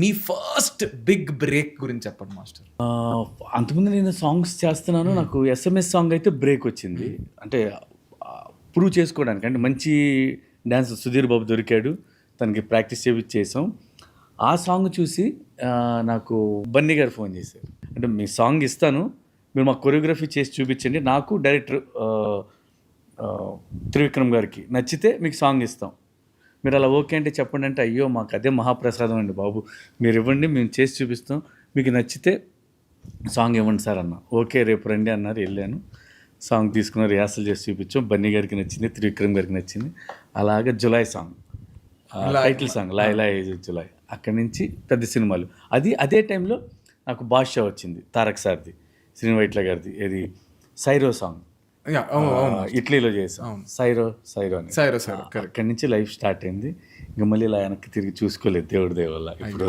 మీ first big break గురించి చెప్పండి master. అంతకుముందు నేను సాంగ్స్ చేస్తున్నాను. నాకు ఎస్ఎంఎస్ సాంగ్ అయితే బ్రేక్ వచ్చింది. అంటే ప్రూవ్ చేసుకోవడానికి, అంటే మంచి డ్యాన్స్ సుధీర్ బాబు దొరికాడు, తనకి ప్రాక్టీస్ చేసాం. ఆ సాంగ్ చూసి నాకు బన్నీ గారు ఫోన్ చేశారు. అంటే మీ సాంగ్ ఇస్తాను, మీరు మాకు కొరియోగ్రఫీ చేసి చూపించండి, నాకు డైరెక్టర్ త్రివిక్రమ్ గారికి నచ్చితే మీకు సాంగ్ ఇస్తాం, మీరు అలా ఓకే అంటే చెప్పండి అంటే, అయ్యో మాకు అదే మహాప్రసాదం అండి బాబు, మీరు ఇవ్వండి మేము చేసి చూపిస్తాం, మీకు నచ్చితే సాంగ్ ఇవ్వండి సార్ అన్న. ఓకే రేపు రండి అన్నారు. వెళ్ళాను, సాంగ్ తీసుకున్న రిహార్సల్ చేసి చూపించాం. బన్నీ గారికి నచ్చింది, త్రివిక్రమ్ గారికి నచ్చింది. అలాగే జులై సాంగ్, టైటిల్ సాంగ్ లాయ్ లాయ్ జులై. అక్కడి నుంచి పెద్ద సినిమాలు. అదే టైంలో నాకు బాద్షా వచ్చింది, తారక్ సార్ది, శ్రీను వైట్ల గారిది, ఏది సైరో సాంగ్, ఇటలీలో చేసాం. సైరో అని. అక్కడి నుంచి లైఫ్ స్టార్ట్ అయింది. ఇంకా మళ్ళీ ఇలా వెనక్కి తిరిగి చూసుకోలేదు దేవుడి దయ వల్ల ఇప్పుడు.